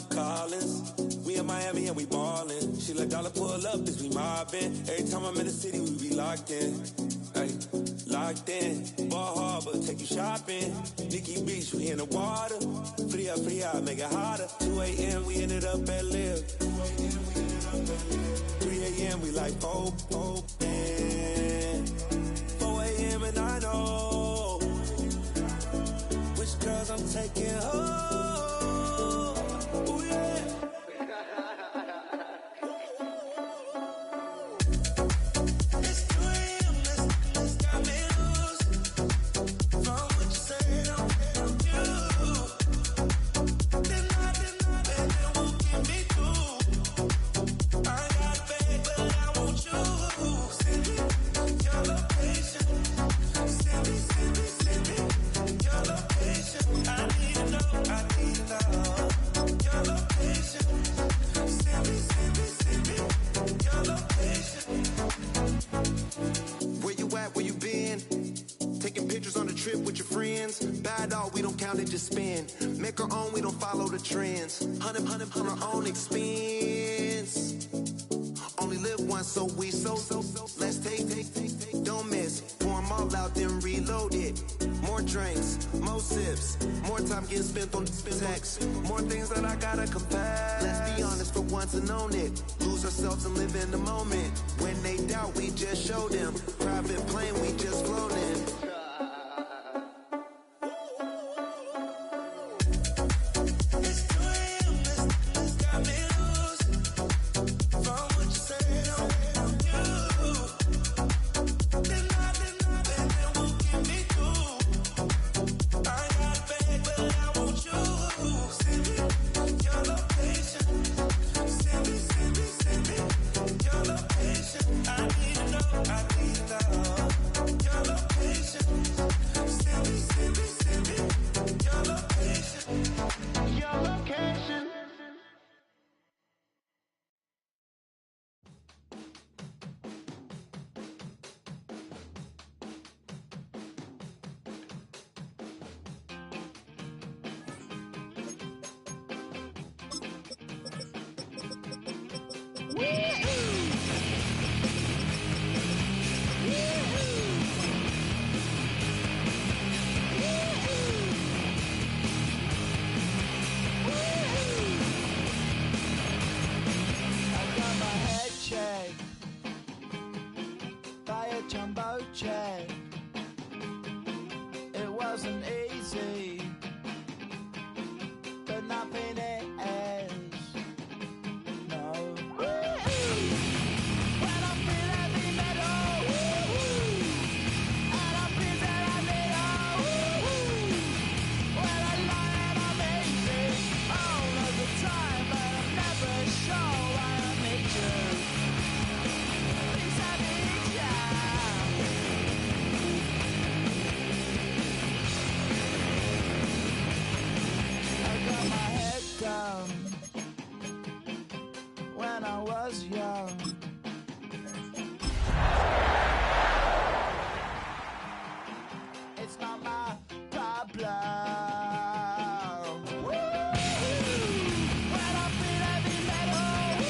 Collins. We in Miami and we ballin'. She let dollar pull up as we mobbin'. Every time I'm in the city, we be locked in. Ay, locked in. Ball Harbor, take you shopping. Nikki Beach, we in the water. Free out, make it hotter. 2 a.m., we ended up at Live. 3 a.m., we like open. 4 a.m. and I know which girls I'm taking home. Trends, hundred on our own expense. Only live once, so let's take. Don't miss. Pour 'em all out, then reload it. More drinks, more sips, more time getting spent on text. More things that I gotta confess. Let's be honest for once and own it. Lose ourselves and live in the moment. When they doubt, we just show them. Private plane, we just floating. It wasn't easy, but nothing is. No. When I feel heavy metal, and I feel that I need when I lie and I'm easy all of the time, but I'm never sure why I need you. Please I need you. Down when I was young. It's not my problem. When I feel heavy metal,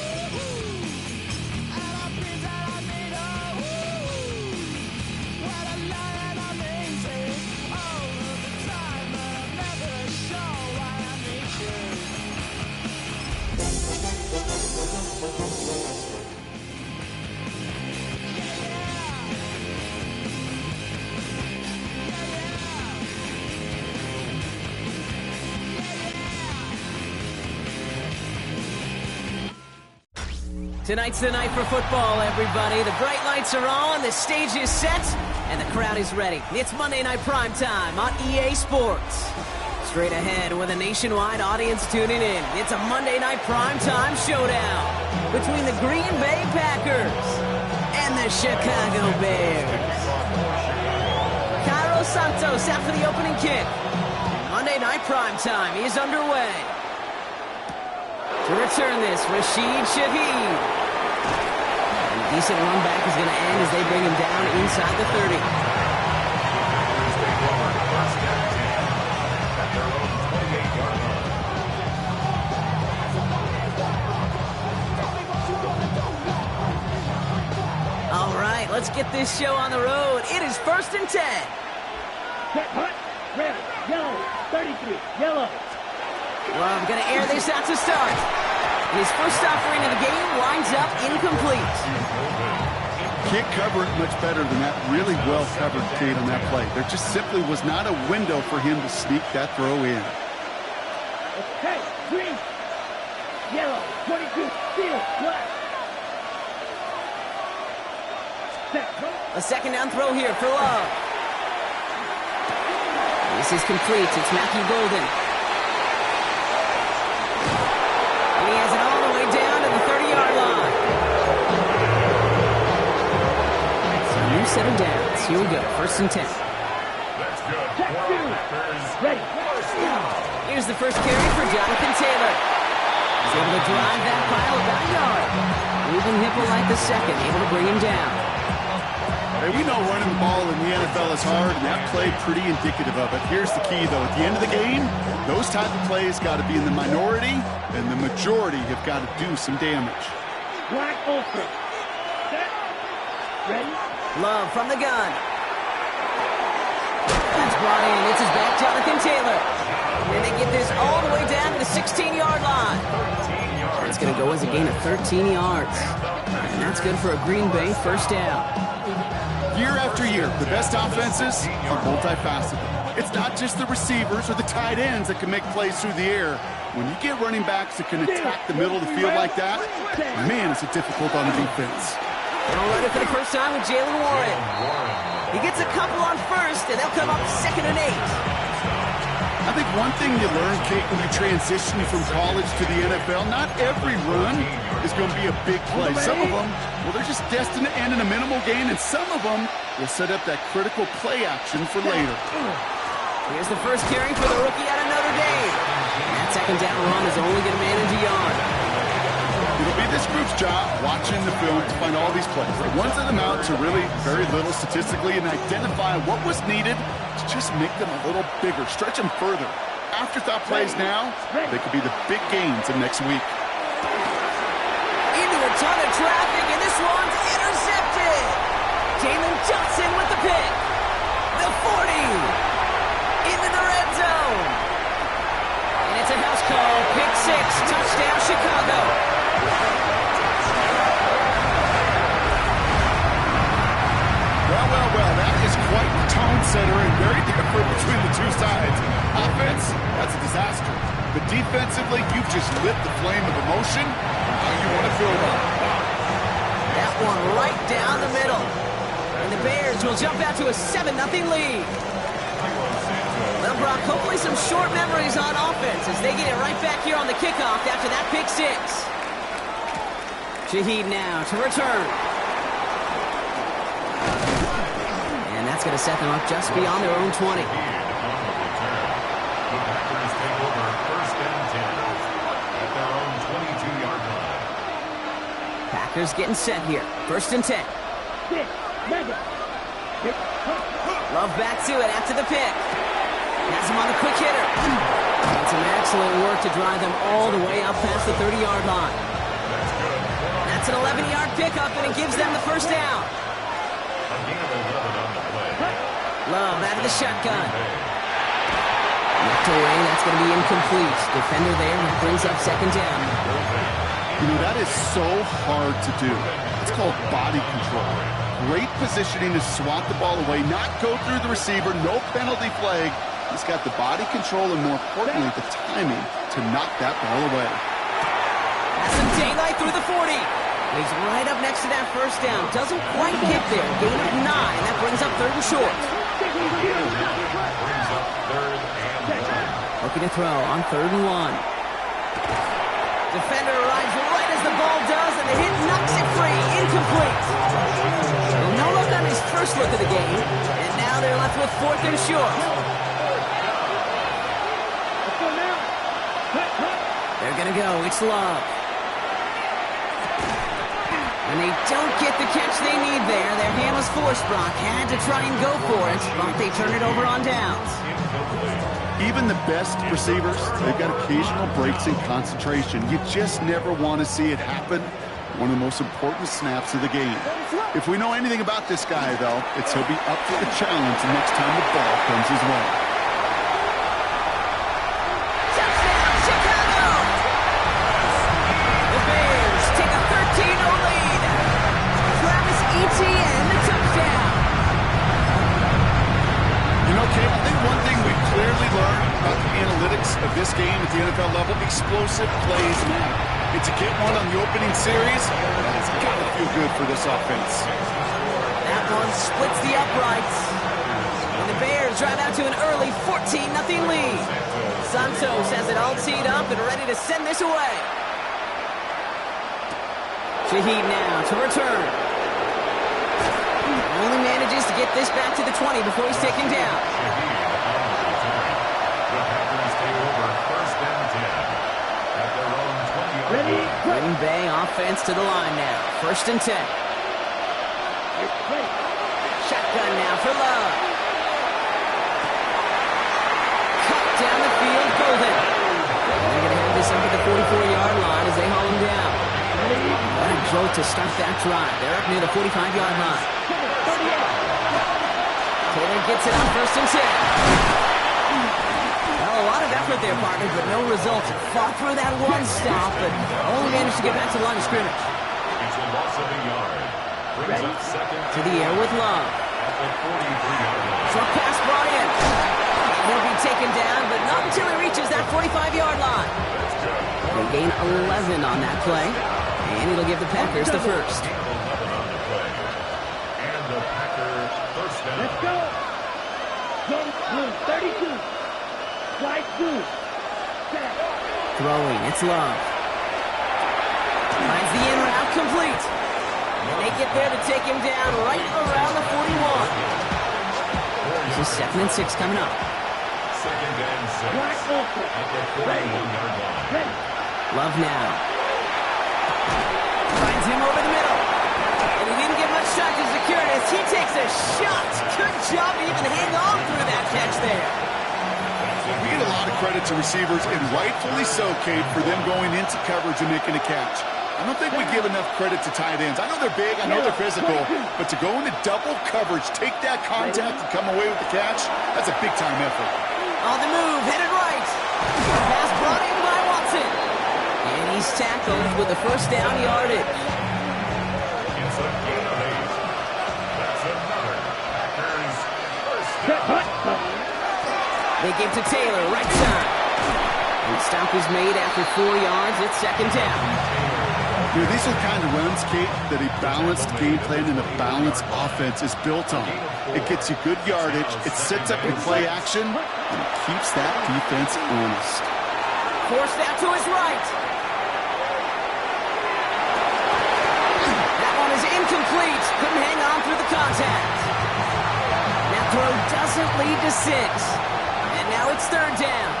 and I feel that I need when I lie and I'm easy all of the time, but I'm never sure why I need you. Tonight's the night for football, everybody. The bright lights are on, the stage is set, and the crowd is ready. It's Monday Night Prime Time on EA Sports. Straight ahead with a nationwide audience tuning in. It's a Monday Night Prime Time showdown between the Green Bay Packers and the Chicago Bears. Cairo Dos Santos out for the opening kick. Monday Night Primetime is underway. To return this, Rashid Shaheed. And a decent run back is going to end as they bring him down inside the 30. All right, let's get this show on the road. It is 1st and 10. Set, hot, red, yellow, 33, yellow. Love going to air this out to start. His first offering of the game winds up incomplete. Can't cover it much better than that. Really well covered, Kate, on that play. There just simply was not a window for him to sneak that throw in. Okay, green, yellow, 22, field, black. Set, A second down throw here for Love. This is complete. It's Matthew Golden. And he has it all the way down to the 30-yard line. So new set of downs. Here we go. 1st and 10. check two, ready, Here's the first carry for Jonathan Taylor. He's able to drive that pile about a yard. Ruben Hippolyte the second, able to bring him down. Hey, we know running the ball in the NFL is hard, and that play pretty indicative of it. Here's the key, though. At the end of the game, those type of plays got to be in the minority, and the majority have got to do some damage. black ultra. Set, ready, Love from the gun. That's brought in. It's his back, Jonathan Taylor. And they get this all the way down to the 16-yard line. That's going to go as a gain of 13 yards. And that's good for a Green Bay first down. Year after year, the best offenses are multifaceted. It's not just the receivers or the tight ends that can make plays through the air. When you get running backs that can attack the middle of the field like that, man, is it difficult on the defense. They'll run it for the first time with Jalen Warren. He gets a couple on first, and they'll come up 2nd and 8. I think one thing you learn, Kate, when you transition from college to the NFL, not every run is going to be a big play. Some of them, well, they're just destined to end in a minimal gain, and some of them will set up that critical play action for later. Here's the first carry for the rookie out of Notre Dame. And that second down run is only going to manage a yard. It'll be this group's job, watching the film, to find all these plays. The ones that amount to really very little statistically and identify what was needed to just make them a little bigger, stretch them further. Afterthought plays now, they could be the big gains of next week. Into a ton of traffic, and this one's intercepted. Jalen Johnson with the pick. The 40. Into the red zone. And it's a house call. Pick 6. Touchdown, Chicago. Well, that is quite the tone setter and very different between the two sides. Offense, that's a disaster. But defensively, you've just lit the flame of emotion. How you want to build up. That one right down the middle. And the Bears will jump out to a 7-0 lead. Well, Brock, hopefully some short memories on offense as they get it right back here on the kickoff after that pick 6. Shaheed now to return. And that's going to set them up just beyond their own 20. Packers getting set here. 1st and 10. Love back to it after the pick. Has him on the quick hitter. And some excellent work to drive them all the way up past the 30-yard line. That's an 11-yard pickup, and it gives them the first down. Love out of the shotgun. Knocked away, that's going to be incomplete. Defender there, that brings up 2nd down. You know, that is so hard to do. It's called body control. Great positioning to swat the ball away, not go through the receiver, no penalty flag. He's got the body control and, more importantly, the timing to knock that ball away. That's some daylight through the 40. He's right up next to that first down. Doesn't quite get there. Gain of 9. That brings up 3rd and short. Looking to throw on 3rd and 1. Defender arrives right as the ball does, and the hit knocks it free. Incomplete. Well, no look on his first look of the game. And now Now they're left with 4th and short. They're going to go. It's Love. And they don't get the catch they need there. Their hand was forced. Brock had to try and go for it, but they turn it over on downs. Even the best receivers, they've got occasional breaks in concentration. You just never want to see it happen. One of the most important snaps of the game. If we know anything about this guy, though, it's he'll be up for the challenge next time the ball comes his way. Touchdown, Chicago! The Bears take a 13-0 lead. Travis Etienne, the touchdown. You know, Kate, I think one thing we clearly learned about the analytics of this game at the NFL level, explosive plays matter. And to get one on the opening series, that's got to feel good for this offense. That one splits the uprights. And the Bears drive out to an early 14-0 lead. Santos has it all teed up and ready to send this away. Shaheed now to return. Only manages to get this back to the 20 before he's taken down. Green Bay offense to the line now. 1st and 10. Shotgun now for Love. Cut down the field, Golden. They're going to have this up at the 44-yard line as they haul him down. What a jolt to start that drive. They're up near the 45-yard line. Taylor gets it on 1st and 10. Well, a lot of effort there, partner, but no results. Fought through that one stop, but only managed to get back to the line of scrimmage. It's a loss of a yard. Brings up second. To the air with Love. At the 43-yard line. Short pass brought in. He'll be taken down, but not until he reaches that 45-yard line. They gain 11 on that play, and it'll give the Packers the first. 11 on the play. And the Packers first down. Let's go. Go, 32. Slide through. Throwing, it's Love. Finds the in route complete. And they get there to take him down right around the 41. This is 2nd and 6 coming up. 2nd and 6. At the 41-yard line. Love now. Finds him over the middle. And he didn't get much time to secure this. He takes a shot. Good job to even hang on through that catch there. We get a lot of credit to receivers, and rightfully so, Kate, for them going into coverage and making a catch. I don't think we give enough credit to tight ends. I know they're big, I know they're physical, but to go into double coverage, take that contact, and come away with the catch, that's a big-time effort. On the move, headed right. Pass brought in by Watson. And he's tackled with the first down yardage. It's a gain of 8. That's another Packers first down. They give to Taylor, right side. And the stop is made after 4 yards. It's 2nd down. You know, these are the kind of runs, Kate, that a balanced game plan and a balanced offense is built on. It gets you good yardage, it sets up your play action, and it keeps that defense honest. Forced out to his right. That one is incomplete. Couldn't hang on through the contact. That throw doesn't lead to 6. And now it's 3rd down.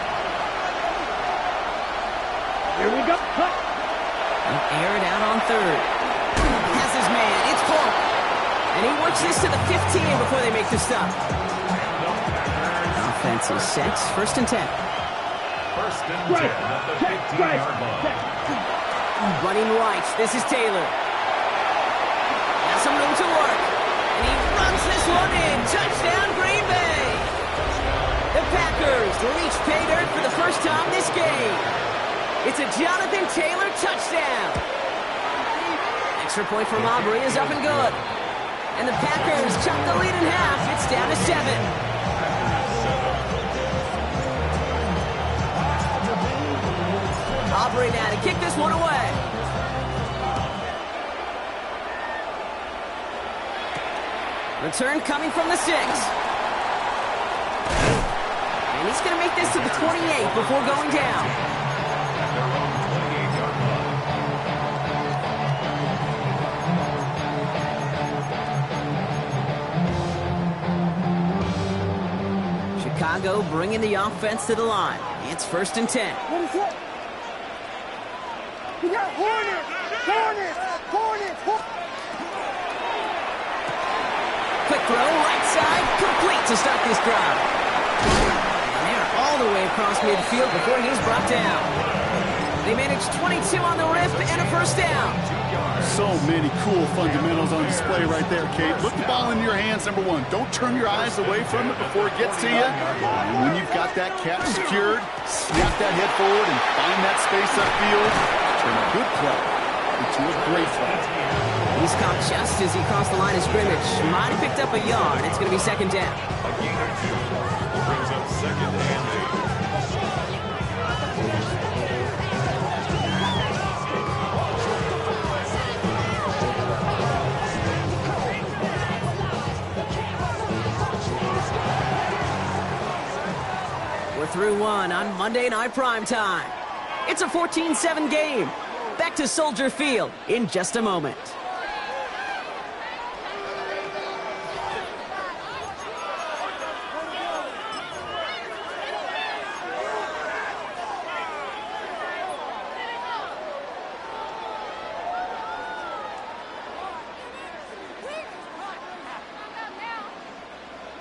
Here we go. He'll air it out on 3rd. Has his man. It's Polk. And he works this to the 15 before they make the stop. Offense is set. 1st and 10. 1st and 10 at the 15-yard line. Running right. This is Taylor. Has some room to work. And he runs this one in. Touchdown, Green Bay. The Packers reach pay dirt for the first time this game. It's a Jonathan Taylor touchdown. Extra point from Aubrey is up and good. And the Packers chop the lead in half. It's down to 7. Aubrey now to kick this one away. Return coming from the 6. And he's going to make this to the 28 before going down. Chicago bringing the offense to the line. It's 1st and 10. What is it? We got Hornets! Hornets! Hornets! Quick throw, right side, complete to start this drive. And they're all the way across midfield before he's brought down. They managed 22 on the rip and a 1st down. So many cool fundamentals on display right there, Kate. Put the ball in your hands, number one. Don't turn your eyes away from it before it gets to you. And when you've got that catch secured, snap that head forward and find that space upfield. Turn a good play into a great play. He's caught just as he crossed the line of scrimmage. Might have picked up a yard. It's going to be 2nd down. A gain of 2 brings up 2nd and 8. We're through one on Monday Night Primetime. It's a 14-7 game. Back to Soldier Field in just a moment.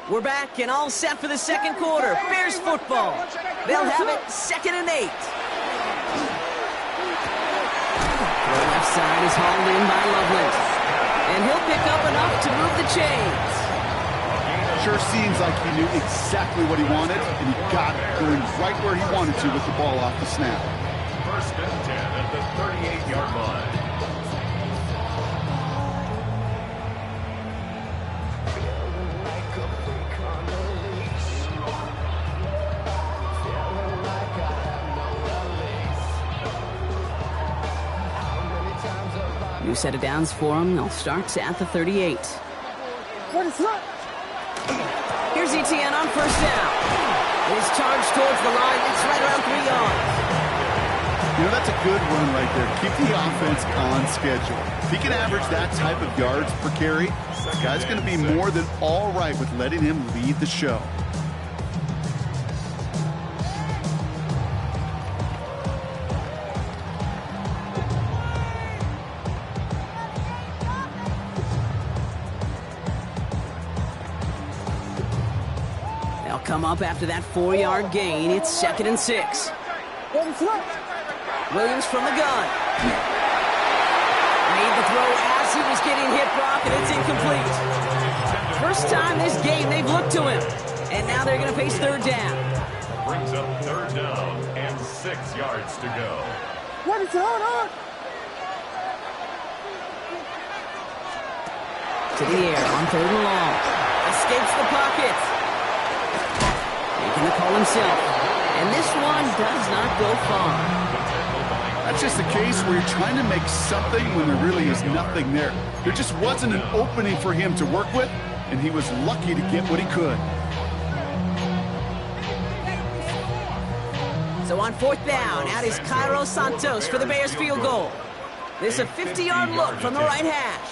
We're back and all set for the 2nd quarter. Bears football. They'll have it 2nd and 8. The left side is hauled in by Loveland. And he'll pick up enough to move the chains. Sure seems like he knew exactly what he wanted, and he got it, going right where he wanted to with the ball off the snap. 1st and 10 at the 38-yard line. New set of downs for him. They'll start at the 38. What is that? Here's Etienne on 1st down. His charge towards the line. It's right around 3 yards. You know, that's a good run right there. Keep the offense on schedule. If he can average that type of yards per carry, the guy's going to be more than all right with letting him lead the show. Come up after that 4-yard gain. It's 2nd and 6. Williams from the gun. Made the throw as he was getting hit, Brock, and it's incomplete. First time this game they've looked to him. And now they're going to face 3rd down. Brings up 3rd down and 6 yards to go. What is it? Hold on! To the air on 3rd and long. Escapes the pocket. Making the call himself. And this one does not go far. That's just a case where you're trying to make something when there really is nothing there. There just wasn't an opening for him to work with, and he was lucky to get what he could. So on 4th down, out is Cairo Santos for the Bears field goal. This is a 50-yard look from the right hash.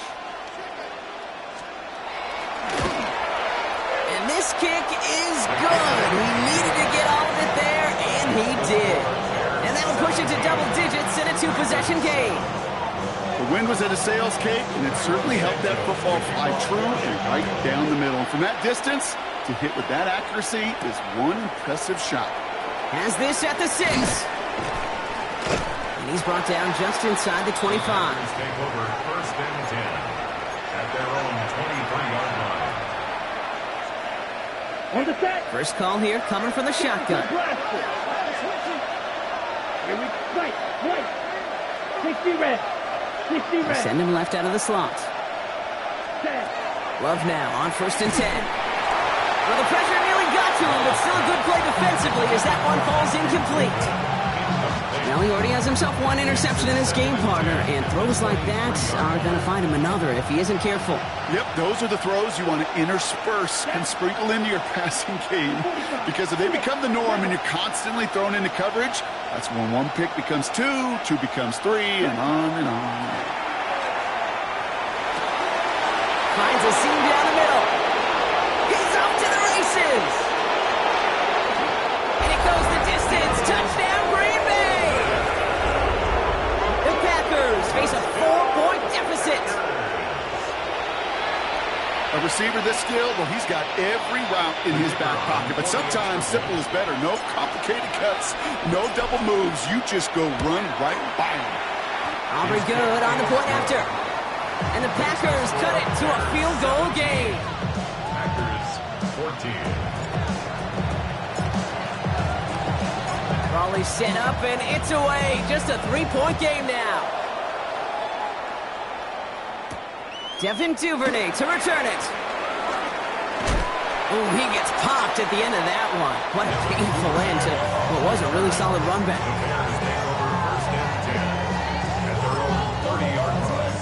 And this kick is good. He needed to get all of it there, and he did. And that'll push it to double digits in a 2-possession game. The wind was at a sales cake, and it certainly helped that football fly true and right down the middle. And from that distance, to hit with that accuracy is one impressive shot. Has this at the 6. And he's brought down just inside the 25. Take over 1st and 10 at their own 23-yard line. On the set. First call here coming from the shotgun. Right. 60 red. 60 red. Send him left out of the slot. Love now on 1st and 10. Well, the pressure nearly got to him, but still a good play defensively as that one falls incomplete. Now he already has himself one interception in this game, partner, and throws like that are going to find him another if he isn't careful. Yep, those are the throws you want to intersperse and sprinkle into your passing game, because if they become the norm and you're constantly thrown into coverage, that's when one pick becomes 2, 2 becomes 3, and on and on. Finds a seam down the middle. He's off to the races. Touchdown, Green Bay! The Packers face a 4-point deficit. A receiver this skilled, well, he's got every route in his back pocket. But sometimes simple is better. No complicated cuts, no double moves. You just go run right by him. Aubrey good on the point after. And the Packers cut it to a field goal game. Packers 14. Raleigh set up and it's away. Just a 3-point game now. Devin Duvernay to return it. Oh, he gets popped at the end of that one. What a painful end to what was a really solid run back. Bears take over first and 10 at their own 30-yard line.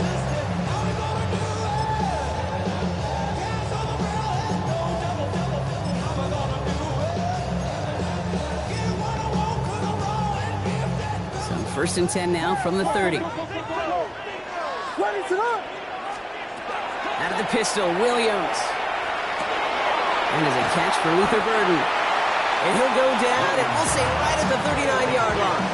So first and 10 now from the 30. Out of the pistol, Williams. And there's a catch for Luther Burden. And he'll go down, and we'll say right at the 39-yard line.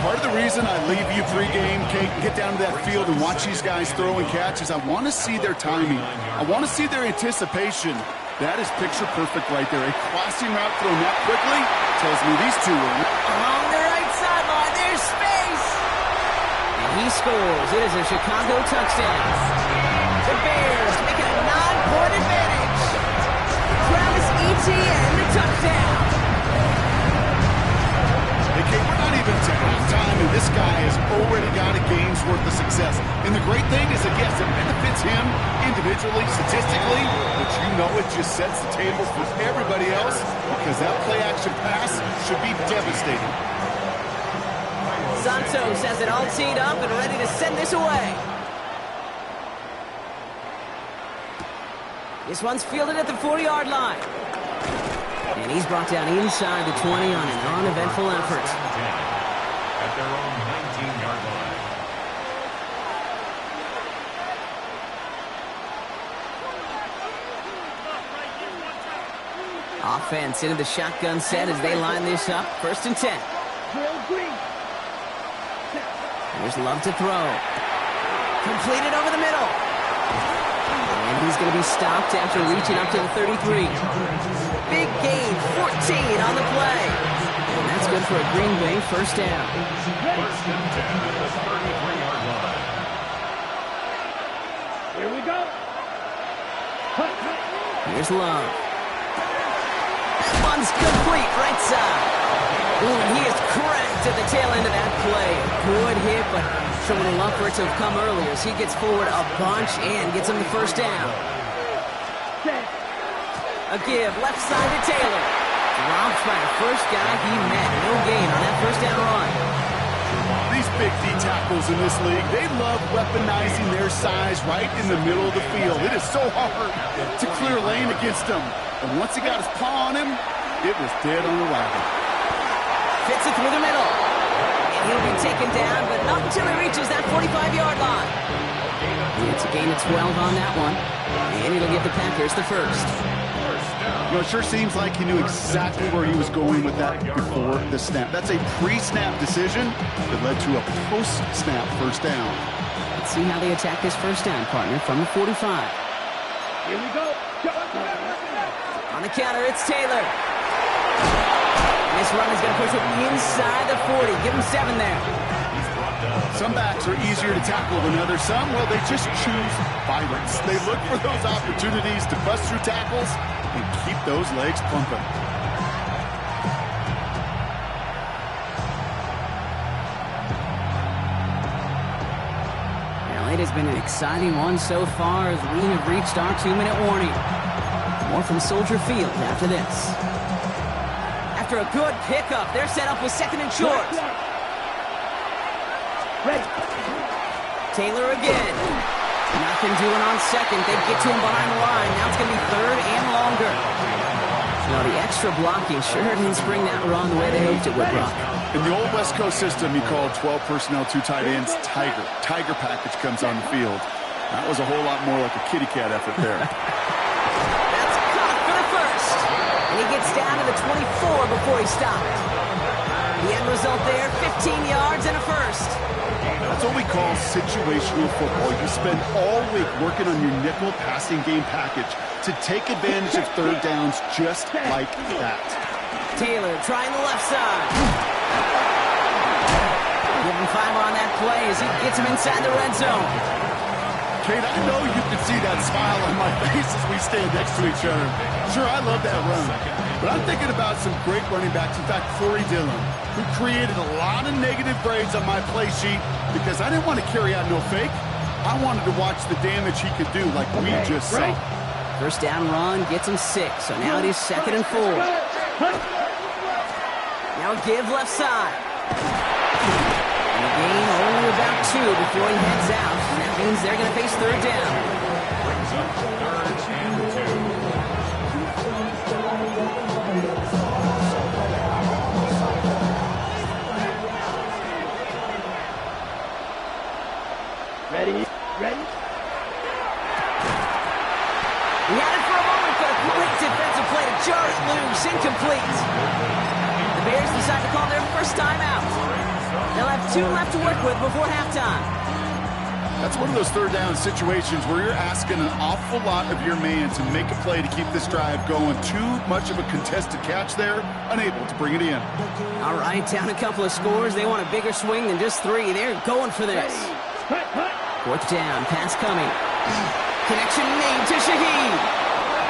Part of the reason I leave you pregame, Kate, and get down to that field and watch these guys throw and catch is I want to see their timing. I want to see their anticipation. That is picture perfect right there. A crossing route thrown that quickly tells me these two are Along the right sideline, there's space. And he scores. It is a Chicago touchdown. The Bears make it a 9-point advantage. Travis Etienne, the touchdown. Okay, we're not even to halftime, and this guy has already got a game's worth of success. And the great thing is that, yes, it benefits him individually, statistically, but you know it just sets the table for everybody else because that play-action pass should be devastating. Santos has it all teed up and ready to send this away. This one's fielded at the 40-yard line. And he's brought down inside the 20 on an uneventful effort. At their own 19-yard line. Offense into the shotgun set as they line this up. First and 10. There's Love to throw. Completed over the middle. And he's going to be stopped after reaching up to the 33. Big gain, 14 on the play. And that's good for a Green Bay first down. First and 10 at the 33-yard line. Here we go. Here's Love. That one's complete, right side. Ooh, and he is cracked at the tail end of that play. Good hit, but showing a love for it to have come earlier as he gets forward a bunch and gets him the first down. A give, left side to Taylor. Dropped by the first guy he met. No gain on that first down run. These big D tackles in this league, they love weaponizing their size right in the middle of the field. It is so hard to clear lane against them. And once he got his paw on him, it was dead on arrival. Fits it through the middle. And he'll be taken down, but not until he reaches that 45-yard line. And it's a gain of 12 on that one. And it'll give the Packers the first. You know, it sure seems like he knew exactly where he was going with that before the snap. That's a pre-snap decision that led to a post-snap first down. Let's see how they attack this first down, partner, from the 45. Here we go. On the counter, it's Taylor. This run is going to push him inside the 40. Give him 7 there. Some backs are easier to tackle than others. Some, well, they just choose violence. They look for those opportunities to bust through tackles and keep those legs pumping. Well, it has been an exciting one so far as we have reached our 2-minute warning. More from Soldier Field after this. After a good pickup, they're set up with second and short. Ready. Taylor again. Nothing doing on second. They get to him behind the line. Now it's going to be third and longer. Now the extra blocking sure didn't spring that run the way they hoped it would, Brock. In the old West Coast system, you called 12 personnel, 2 tight ends, Tiger. Tiger package comes on the field. That was a whole lot more like a kitty cat effort there. That's caught for the first. And he gets down to the 24 before he stopped. The end result there, 15 yards and a first. That's what we call situational football. You spend all week working on your nickel passing game package to take advantage of third downs just like that. Taylor trying the left side. Give him 5 on that play as he gets him inside the red zone. Kate, I know you can see that smile on my face as we stand next to each other. Sure, I love that run. But I'm thinking about some great running backs. In fact, Corey Dillon, who created a lot of negative grades on my play sheet because I didn't want to carry out no fake. I wanted to watch the damage he could do like we just saw. First down run gets him 6, so now it is 2nd and 4. Now give left side. And the gain only about 2 before he heads out. And that means they're going to face third down. Brings up 3rd and 2. Ready? He had it for a moment, but a great defensive play to jar it loose, incomplete. The Bears decide to call their first timeout. They'll have 2 left to work with before halftime. That's one of those third down situations where you're asking an awful lot of your man to make a play to keep this drive going. Too much of a contested catch there, unable to bring it in. All right, down a couple of scores. They want a bigger swing than just 3. They're going for this. 4th down, pass coming. Connection made to Shaheed.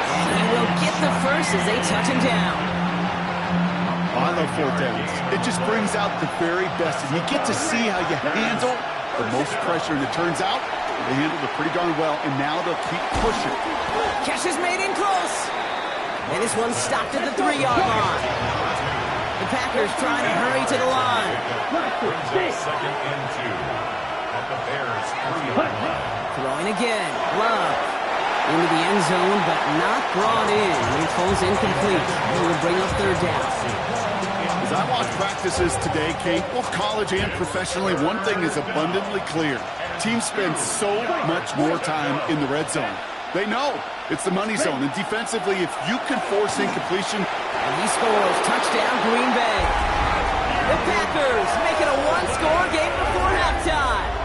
And he will get the first as they touch him down. Oh, I love 4th downs. It just brings out the very best. And you get to see how you handle the most pressure. And it turns out they handled it pretty darn well. And now they'll keep pushing. Catch is made in close. And this one stopped at the 3-yard line. The Packers trying to hurry to the line. Brings up 2nd and 2. At the Bears 3-yard line. Throwing again. Love. Into the end zone, but not brought in. He falls incomplete. He will bring up third down. As I watch practices today, Kate, both college and professionally, one thing is abundantly clear. Teams spend so much more time in the red zone. They know it's the money zone. And defensively, if you can force incompletion. And he scores. Touchdown, Green Bay. The Packers make it a 1-score game before halftime.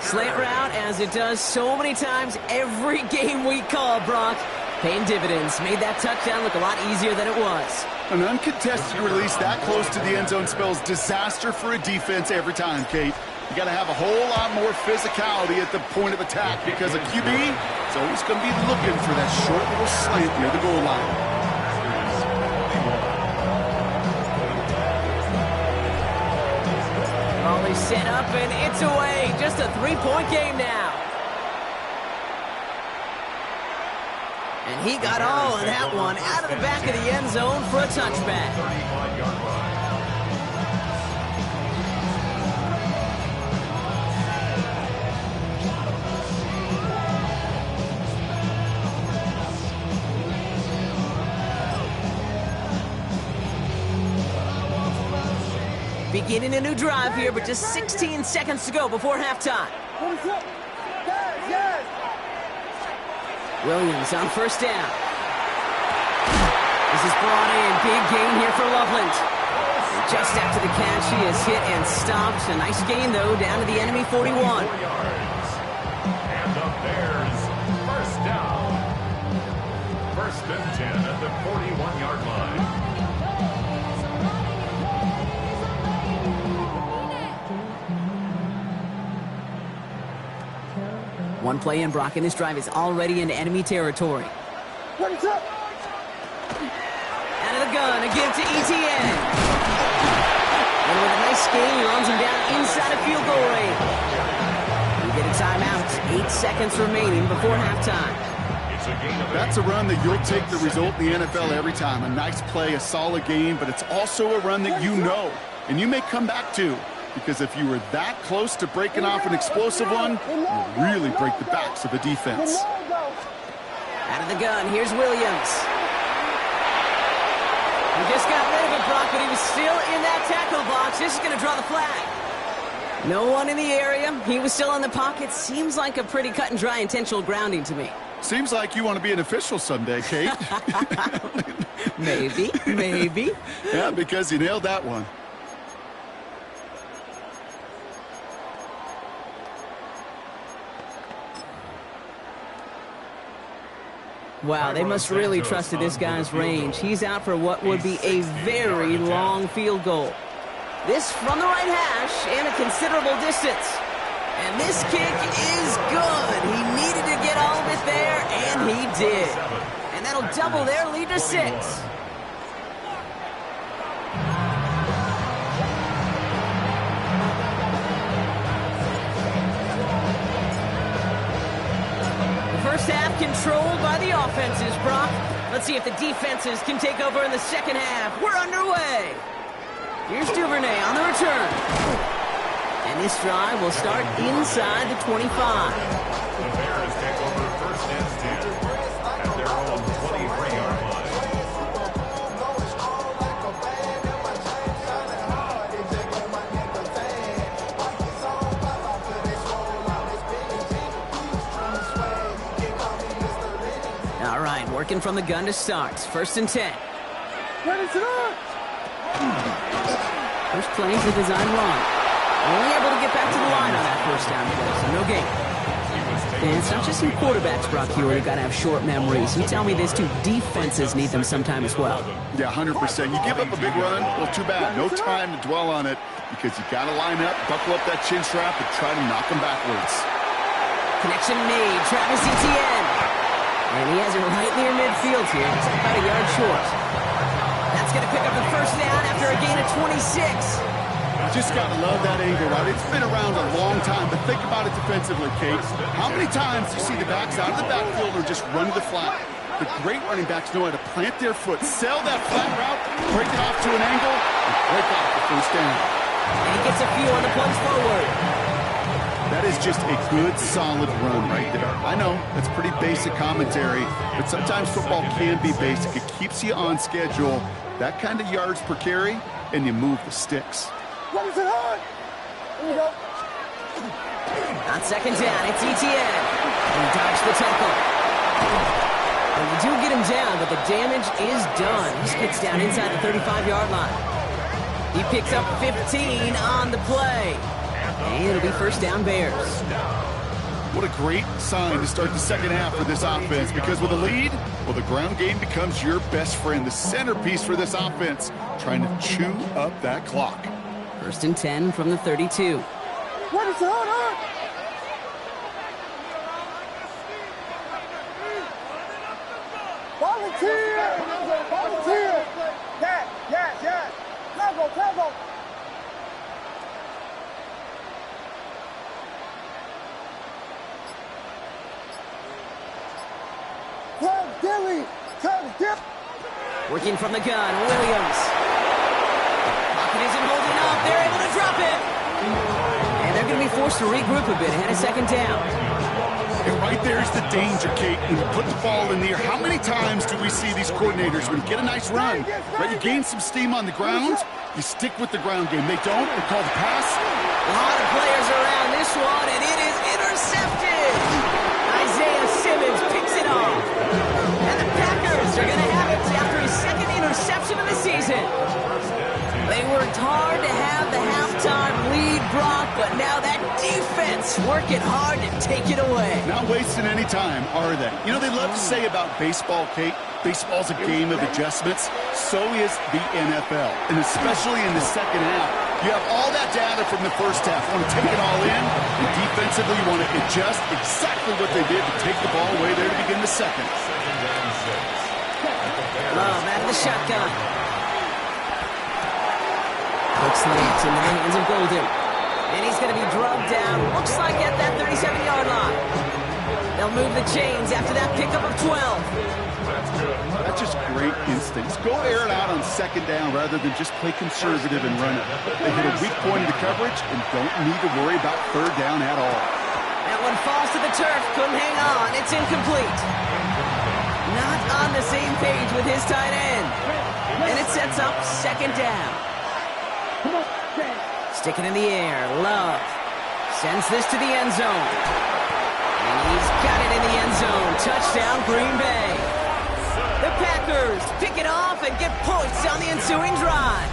Slant route, as it does so many times every game we call, Brock. Paying dividends. Made that touchdown look a lot easier than it was. An uncontested release that close to the end zone spells disaster for a defense every time, Kate. You got to have a whole lot more physicality at the point of attack because a QB is always going to be looking for that short little slant near the goal line. Set up and it's away. Just a 3-point game now. And he got all of that one out of the back of the end zone for a touchback. 35-yard line. Beginning a new drive here, but just 16 seconds to go before halftime. Williams on first down. This is brought in. Big gain here for Loveland. Just after the catch, he is hit and stopped. A nice gain, though, down to the enemy 41. 4 yards. And the Bears, first down. 1st and 10 at the 41-yard line. One play in, Brock, and this drive is already into enemy territory. Out of the gun, a give to ETN. And with a nice gain, he runs him down inside of field goal range. We get a timeout. 8 seconds remaining before halftime. That's a run that you'll take the result in the NFL every time. A nice play, a solid game, but it's also a run that you know, and you may come back to. Because if you were that close to breaking off an explosive one, you really break the backs of a defense. Out of the gun, here's Williams. He just got rid of it, Brock, but he was still in that tackle box. This is going to draw the flag. No one in the area. He was still in the pocket. Seems like a pretty cut and dry intentional grounding to me. Seems like you want to be an official someday, Kate. Maybe, maybe. Yeah, because he nailed that one. Wow, they must really trusted this guy's range. He's out for what would be a very long field goal. This from the right hash and a considerable distance. And this kick is good. He needed to get all of it there, and he did. And that'll double their lead to 6. First half controlled by the offenses, Brock. Let's see if the defenses can take over in the second half. We're underway. Here's Duvernay on the return. And this drive will start inside the 25. The Bears take over first and 10 at their own 23-yard line. All right, working from the gun to start. First and 10. First play is a design run. Only able to get back to the line on that first down play, so no gain. And it's not just some quarterbacks, Brock, here who've got to have short memories. You tell me this too, defenses need them sometime as well. Yeah, 100%. You give up a big run, well, too bad. No time to dwell on it because you got to line up, buckle up that chin strap, and try to knock them backwards. Connection made. Travis Etienne. And he has it right near midfield here. It's about a yard short. That's going to pick up the first down after a gain of 26. You just got to love that angle, right? It's been around a long time, but think about it defensively, Kate. How many times do you see the backs out of the backfield or just run to the flat? The great running backs know how to plant their foot, sell that flat route, break it off to an angle, and break off the first down. And he gets a few on the plunge forward. That is just a good, solid run right there. I know, that's pretty basic commentary, but sometimes football can be basic. It keeps you on schedule, that kind of yards per carry, and you move the sticks. What is it on? Here we go. On second down, it's Etienne. He dodged the tackle. And we do get him down, but the damage is done. He gets down inside the 35-yard line. He picks up 15 on the play. And it'll be first down Bears. What a great sign to start the second half for this offense, because with a lead, well, the ground game becomes your best friend, the centerpiece for this offense, trying to chew up that clock. First and 10 from the 32. What is it on? Volunteer! Volunteer! Yes. Tempo. Working from the gun, Williams. Pocket isn't holding up. They're able to drop it. And they're going to be forced to regroup a bit ahead of second down. And right there's the danger, Kate, when you put the ball in the air. How many times do we see these coordinators, when you get a nice run, right, you gain some steam on the ground, you stick with the ground game. They don't, they call the pass. A lot of players around this one, and it is intercepted. Isaiah Simmons picks it off. And the Packers are going to have it after his second interception of the season. They worked hard to have the halftime lead, Brock, but now that defense working hard to take it away. Not wasting any time, are they? You know, they love to say about baseball, Kate, baseball's a game of adjustments. So is the NFL, and especially in the second half. You have all that data from the first half. You want to take it all in, and defensively you want to adjust exactly what they did to take the ball away there to begin the second. Love out of the shotgun. Looks like it's in the hands of Golden. And he's going to be drugged down, looks like at that 37-yard line. They'll move the chains after that pickup of 12. That's just great instincts. Go air it out on second down rather than just play conservative and run it. They hit a weak point in the coverage and don't need to worry about third down at all. That one falls to the turf, couldn't hang on. It's incomplete. Not on the same page with his tight end. And it sets up second down. Sticking in the air, Love sends this to the end zone. And he's got it in the end zone. Touchdown, Green Bay. The Packers Packers pick it off and get points on the ensuing drive.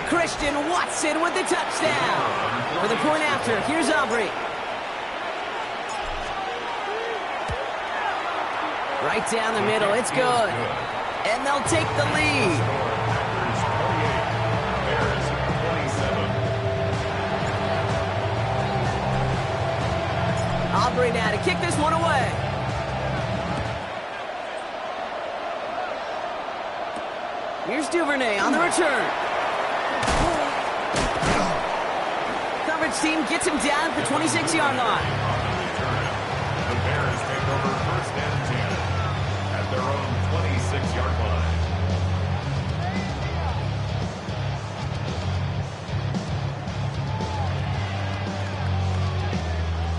Christian Watson with the touchdown. For the point after, here's Aubrey. Right down the middle, it's good. And they'll take the lead. Bears 27. Aubrey now to kick this one away. Here's Duvernay on the return. Coverage team gets him down at the 26-yard line. The Bears take over first and 10 at their own 26-yard line.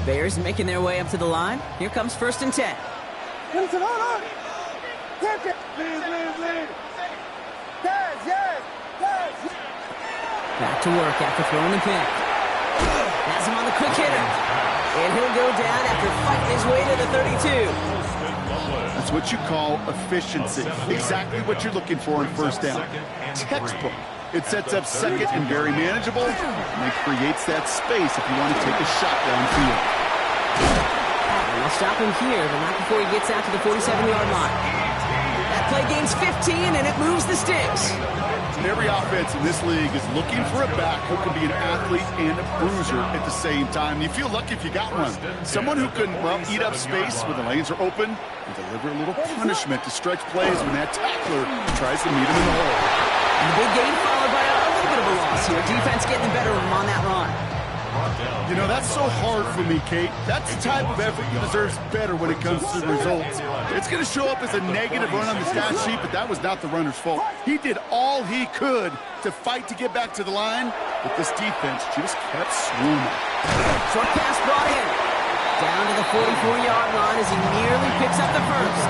Bears making their way up to the line. Here comes first and 10. Wilson, hold on. Take it. Lead. Yes. Back to work after throwing the pick. Has him on the quick hitter. And he'll go down after fighting his way to the 32. That's what you call efficiency. Exactly what you're looking for on first down. Textbook. It sets up second and very manageable, and it creates that space if you want to take a shot downfield. And they'll stop him here, but not before he gets out to the 47-yard line. That play gains 15, and it moves the sticks. Every offense in this league is looking for a back who can be an athlete and a bruiser at the same time. You feel lucky if you got one. Someone who can, well, eat up space when the lanes are open and deliver a little punishment to stretch plays when that tackler tries to meet him in the hole. And the big gain followed by a little bit of a loss here. Defense getting the better of him on that run. You know, that's so hard for me, Kate. That's the type of effort that deserves better when it comes to the results. It's going to show up as a negative run on the stat sheet, but that was not the runner's fault. He did all he could to fight to get back to the line, but this defense just kept swarming. Short pass brought in. Down to the 44-yard line as he nearly picks up the first.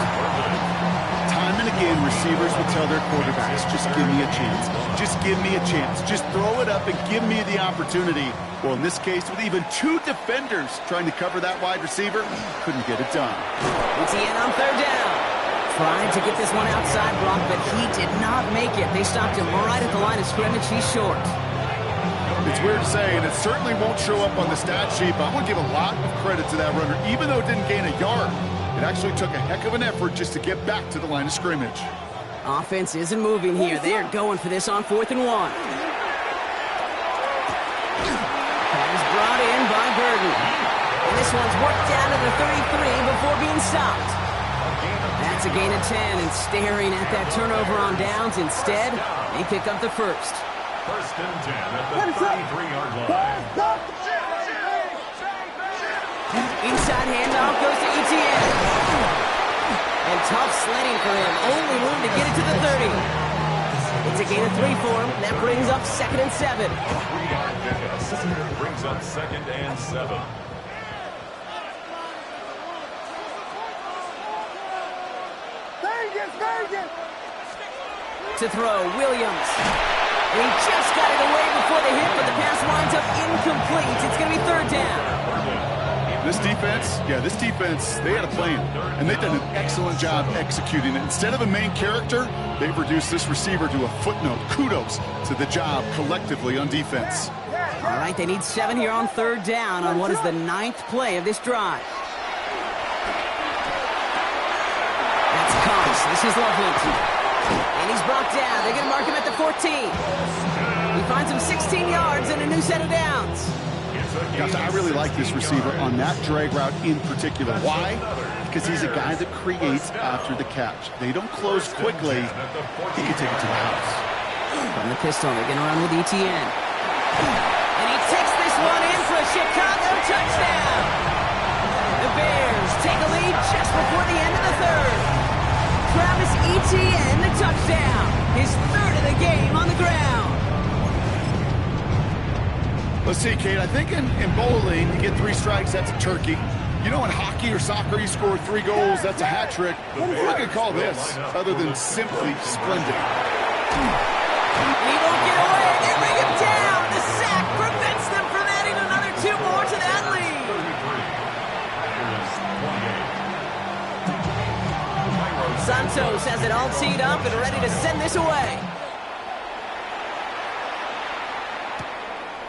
Time and again, receivers will tell their quarterbacks, just give me a chance. Just give me a chance. Just throw it up and give me the opportunity. Well, in this case, with even two defenders trying to cover that wide receiver, couldn't get it done. Etienne on third down. Trying to get this one outside, Brock, but he did not make it. They stopped him right at the line of scrimmage. He's short. It's weird to say, and it certainly won't show up on the stat sheet, but I'm going to give a lot of credit to that runner. Even though it didn't gain a yard, it actually took a heck of an effort just to get back to the line of scrimmage. Offense isn't moving here. They are going for this on 4th and 1. Pass brought in by Burden. And this one's worked down to the 33 before being stopped. That's a gain of 10, and staring at that turnover on downs instead, they pick up the first. First and 10 at the 33-yard line. Inside handoff goes to Etienne. And tough sledding for him. Only room to get it to the 30. It's a gain of 3 for him. That brings up 2nd and 7. 3-yard pickup. Brings up 2nd and 7. Vegas. To throw, Williams. And he just got it away before the hit, but the pass winds up incomplete. It's going to be 3rd down. This defense, they had a plan, and they've done an excellent job executing it. Instead of a main character, they've reduced this receiver to a footnote. Kudos to the job collectively on defense. All right, they need 7 here on 3rd down on what is the 9th play of this drive. That's Cox. This is Loveland. And he's brought down. They're going to mark him at the 14. He finds him 16 yards and a new set of downs. Gosh, I really like this receiver on that drag route in particular. Why? Because he's a guy that creates after the catch. They don't close quickly. He can take it to the house. From the pistol, they're going to run with Etienne. And he takes this one in for a Chicago touchdown. The Bears take a lead just before the end of the 3rd. Travis Etienne, the touchdown. His 3rd of the game on the ground. Let's see, Kate, I think in bowling, you get 3 strikes, that's a turkey. You know, in hockey or soccer, you score 3 goals, that's a hat trick. What are we going to call this, other than simply splendid? He won't get away. They bring him down. The sack prevents them from adding another 2 more to that lead. Santos throws, has it all teed up and ready to send this away.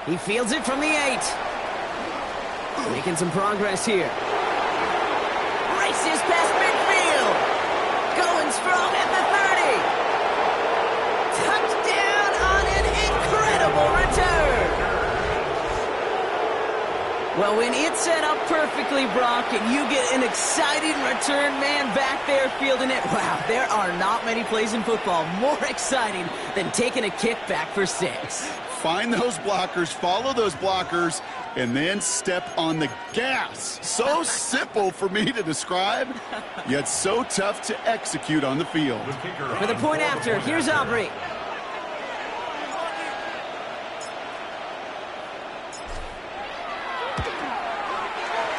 He fields it from the 8. Making some progress here. Races past midfield. Going strong at the 30. Touchdown on an incredible return. Well, when it's set up perfectly, Brock, and you get an exciting return man back there fielding it, wow, there are not many plays in football more exciting than taking a kick back for 6. Find those blockers, follow those blockers, and then step on the gas. So simple for me to describe, yet so tough to execute on the field. For the point after, here's Aubrey.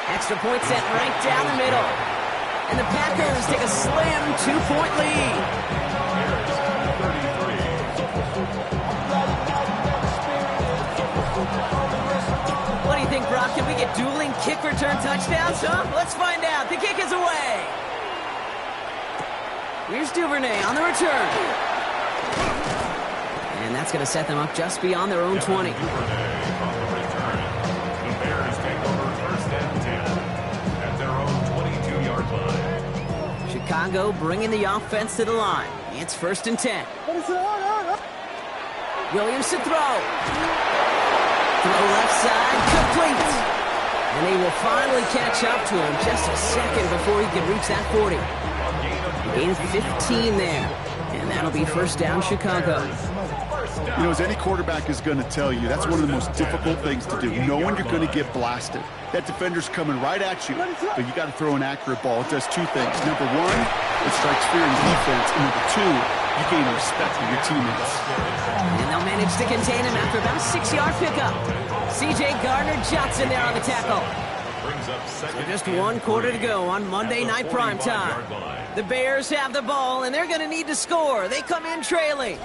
Extra point set right down the middle. And the Packers take a slim 2-point lead. What do you think, Brock? Can we get dueling kick return touchdowns, huh? Let's find out. The kick is away. Here's Duvernay on the return. And that's going to set them up just beyond their own 20. Chicago bringing the offense to the line. It's 1st and 10. Williams to throw. Throw left side, complete. And they will finally catch up to him just a second before he can reach that 40. Gain 15 there. And that'll be 1st down, Chicago. You know, as any quarterback is going to tell you, that's one of the most difficult things to do, knowing you're going to get blasted. That defender's coming right at you, but you got to throw an accurate ball. It does 2 things. Number 1, it strikes fear in defense. And number 2, you gain respect for your teammates. And they'll manage to contain him after about a 6-yard pickup. C.J. Gardner-Johnson there on the tackle. So just 1 quarter to go on Monday Night Primetime. The Bears have the ball, and they're going to need to score. They come in trailing.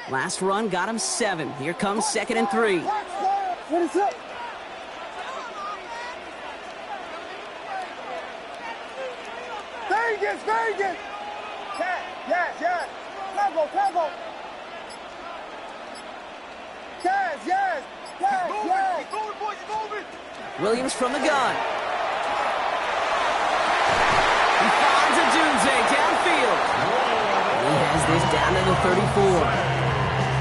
Last run got him 7. Here comes 2nd and 3. What is up? Vegas, Vegas! Yes. Tackle. Yes. Keep going, boys, moving. Williams from the gun. He finds a Dunze downfield. He has this down to the 34.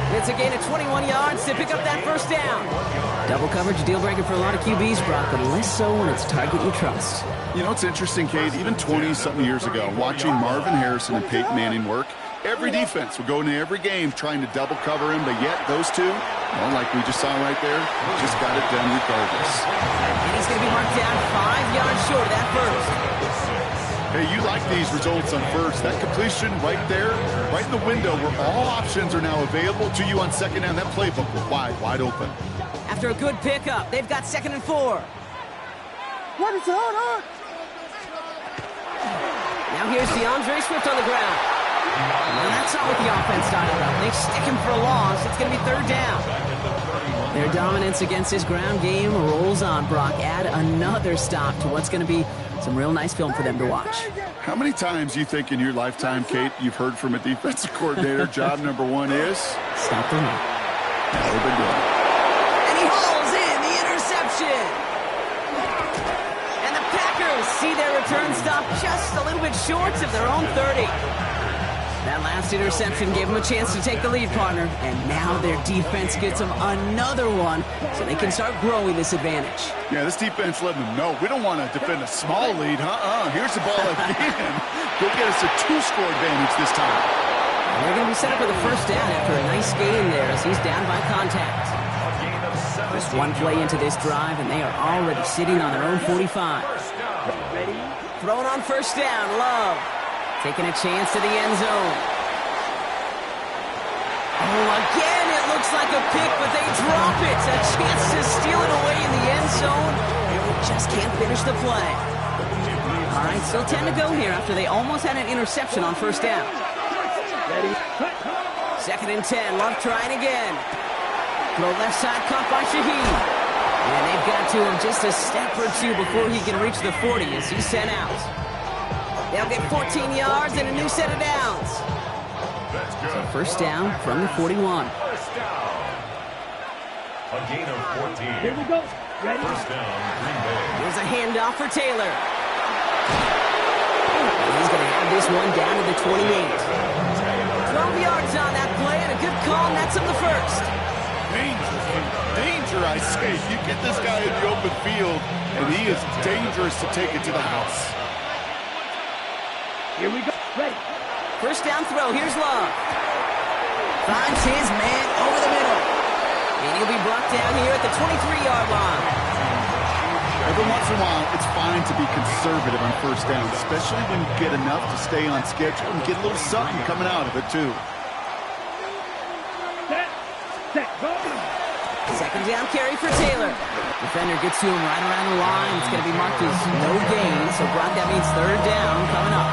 It's a gain of 21 yards to pick up that 1st down. Double coverage, deal breaker for a lot of QBs, Brock, but less so when it's target you trust. You know, it's interesting, Kate, even 20-something years ago, watching Marvin Harrison and Peyton Manning work, every defense would go into every game trying to double cover him, but yet those two, well, like we just saw right there, just got it done regardless. And he's going to be marked down 5 yards short of that 1st. Hey, you like these results on 1st. That completion right there, right in the window where all options are now available to you on 2nd down. That playbook was wide open. After a good pickup, they've got 2nd and 4. What is on? Now here's DeAndre Swift on the ground. Well, that's not what the offense started up. They stick him for a loss. It's going to be 3rd down. Their dominance against this ground game rolls on, Brock. Add another stop to what's going to be some real nice film for them to watch. How many times you think in your lifetime, Kate, you've heard from a defensive coordinator, job number 1 is? Stop the run. Yeah, they've been doing it. And he hauls in the interception. And the Packers see their return stop just a little bit short of their own 30. That last interception gave them a chance to take the lead, partner. And now their defense gets them another one so they can start growing this advantage. Yeah, this defense letting them know we don't want to defend a small lead. Here's the ball again. Go get us a 2-score advantage this time. And they're going to be set up with a 1st down after a nice gain there as he's down by contact. Just 1 play into this drive, and they are already sitting on their own 45. Throwing on 1st down, Love. Taking a chance to the end zone. Oh, again, it looks like a pick, but they drop it. A chance to steal it away in the end zone. just can't finish the play. All right, still 10 to go here after they almost had an interception on first down. Second and 10, Love trying again. Throw left side caught by Shaheed. And they've got to him just a step or two before he can reach the 40 as he's sent out. They'll get 14 yards and a new set of downs. So first down from the 41. First down. A gain of 14. Here we go. Ready? First down, Green Bay. Here's a handoff for Taylor. And he's going to have this one down to the 28. 12 yards on that play and a good call, and that's him the first. Danger, I say. You get this guy in the open field, and he is dangerous to take it to the house. Here we go. Ready? First down throw, here's Love. Finds his man over the middle. And he'll be brought down here at the 23-yard line. Every once in a while, it's fine to be conservative on first down, especially when you get enough to stay on schedule and get a little something coming out of it, too. Set, go. Second down carry for Taylor. Defender gets to him right around the line. It's going to be marked as no gain, so Brock, that means third down coming up.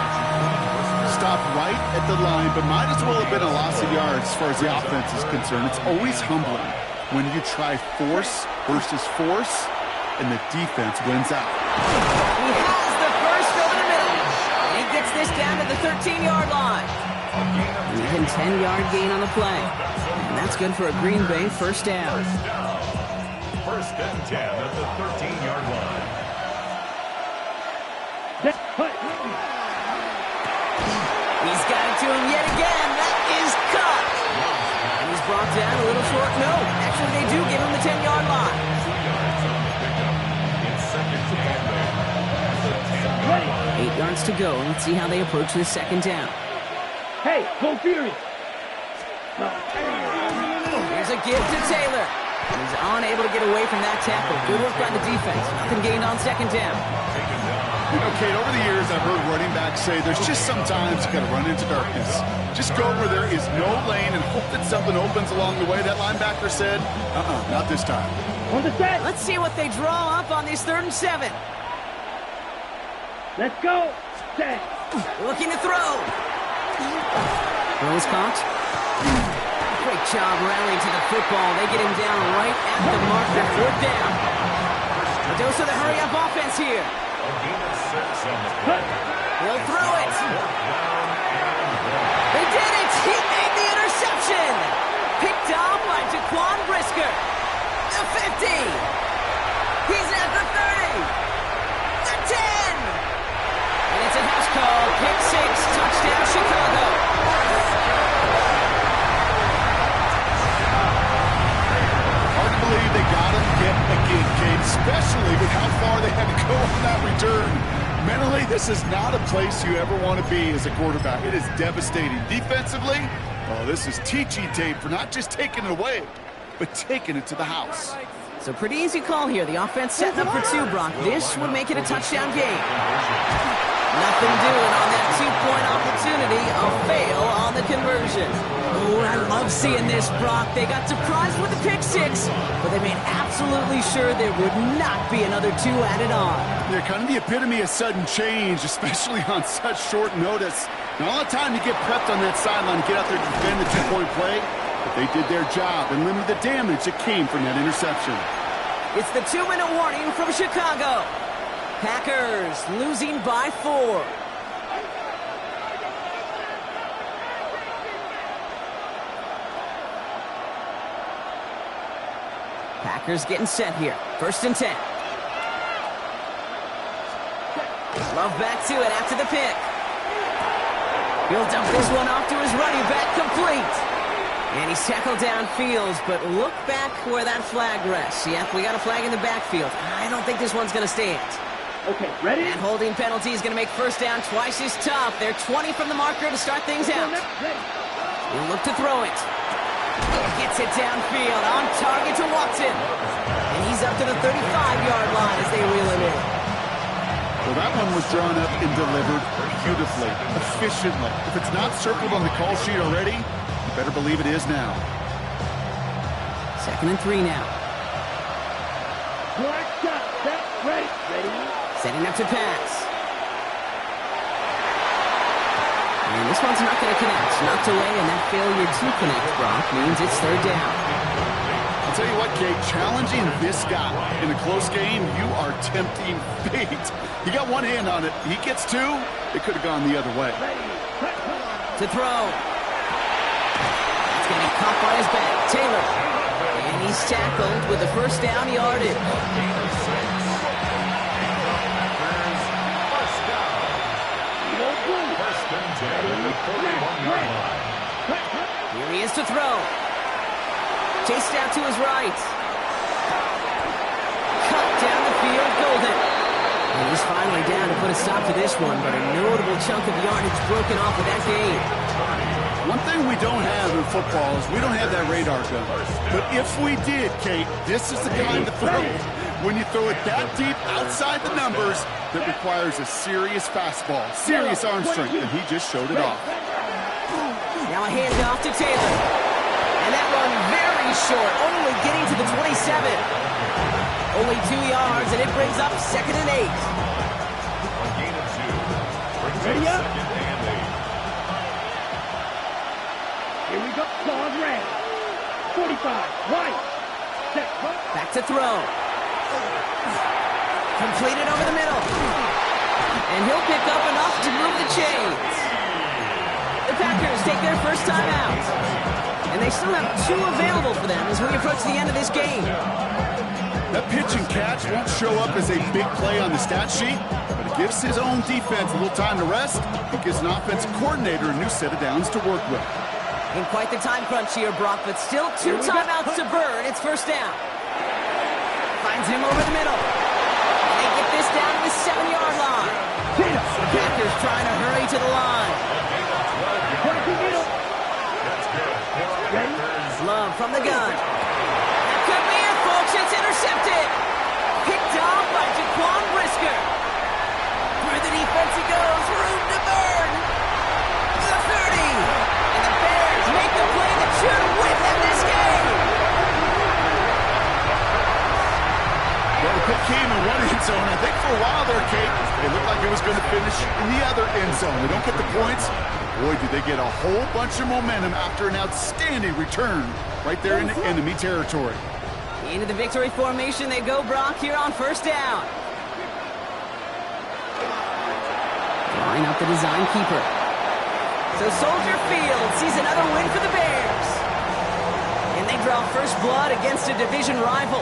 Stop right at the line, but might as well have been a loss of yards as far as the offense is concerned. It's always humbling when you try force versus force, and the defense wins out. He has the first over the middle. And he gets this down to the 13-yard line. And even 10-yard gain on the play. And that's good for a Green Bay first down. First and 10 at the 13-yard line. He's got it to him yet again. That is cut. And he's brought down a little short. No, actually they do give him the 10-yard line. 8 yards to go. Let's see how they approach this second down. Hey, go Fury. Here's a give to Taylor. He's unable to get away from that tackle. Good work by the defense. Nothing gained on second down. You know, Kate, over the years, I've heard running backs say there's just sometimes you got to run into darkness. Just go where there is no lane and hope that something opens along the way. That linebacker said, not this time. On the set. Let's see what they draw up on this 3rd and 7. Let's go. Set. Looking to throw. Throw is caught. Great job rallying to the football. They get him down right at the marker. 4th down. A dose of the hurry-up offense here. He'll throw it. They did it. He made the interception. Picked off by Jaquan Brisker. The 50. He's at the 30. The 10. And it's a house call. Pick 6. Touchdown, Chicago. Hard to believe they got him yet again, Kate, especially with how far they had to go on that return. Mentally, this is not a place you ever want to be as a quarterback. It is devastating. Defensively, this is teaching tape for not just taking it away, but taking it to the house. So pretty easy call here. The offense setting up for 2, Brock. This would make it a touchdown game. Nothing doing on that 2-point opportunity. A fail on the conversion. Oh, I love seeing this, Brock. They got surprised with the pick 6, but they made absolutely sure there would not be another 2 added on. They're kind of the epitome of sudden change, especially on such short notice. Not all the time to get prepped on that sideline to get out there to defend the 2-point play, but they did their job and limited the damage that came from that interception. It's the 2-minute warning from Chicago. Packers losing by 4. Packers getting set here. 1st and 10. Love back to it after the pick. He'll dump this one off to his running back, complete. And he's tackled downfield, but look back where that flag rests. Yep, we got a flag in the backfield. I don't think this one's going to stand. Okay, ready? That holding penalty is going to make first down twice as tough. They're 20 from the marker to start things out. He'll look to throw it. Gets it downfield, on target to Watson. And he's up to the 35-yard line as they reel him in. Well, that one was drawn up and delivered beautifully, efficiently. If it's not circled on the call sheet already, you better believe it is now. 2nd and 3 now. Black shot, set. Ready. Setting up to pass. And this one's not going to connect. Knocked away, and that failure to connect, Brock, means it's third down. I'll tell you what, Kate, challenging this guy in a close game, you are tempting fate. He got one hand on it. He gets two. It could have gone the other way. To throw. It's going to be caught by his back. Taylor. And he's tackled with the first down yardage. Here he is to throw. Chased out to his right. Cut down the field, Golden. And he's finally down to put a stop to this one, but a notable chunk of yardage broken off of that game. One thing we don't have in football is we don't have that radar gun. But if we did, Kate, this is the kind of throw. When you throw it that deep outside the numbers, that requires a serious fastball, serious arm strength, and he just showed it off. Now a handoff to Taylor. And that run very short, only getting to the 27. Only 2 yards, and it brings up 2nd and 8. A gain of 2. Ready up. 2nd and 8. Here we go. Claws red. 45. Right. Set. Back to throw. Completed over the middle. And he'll pick up enough to move the chains. The Packers take their first time out. And they still have 2 available for them as we approach the end of this game. That pitch and catch won't show up as a big play on the stat sheet, but it gives his own defense a little time to rest. It gives an offensive coordinator a new set of downs to work with. In quite the time crunch here, Brock, but still 2 timeouts to burn. It's first down. Finds him over the middle. And they get this down to the 7-yard line. The Packers trying to hurry to the line. Love from the gun. That could be it, folks. It's intercepted. Picked off by Jaquan Brisker. Through the defense he goes. Room to burn. The 30. And the Bears make the play that should win them this game. Well, the pick came in one end zone. I think for a while there, Kate, it looked like it was going to finish in the other end zone. They don't get the points. Boy, did they get a whole bunch of momentum after an outstanding return right there in the enemy territory. Into the victory formation they go, Brock, here on first down. Drawing up the design keeper. So Soldier Field sees another win for the Bears. And they draw first blood against a division rival.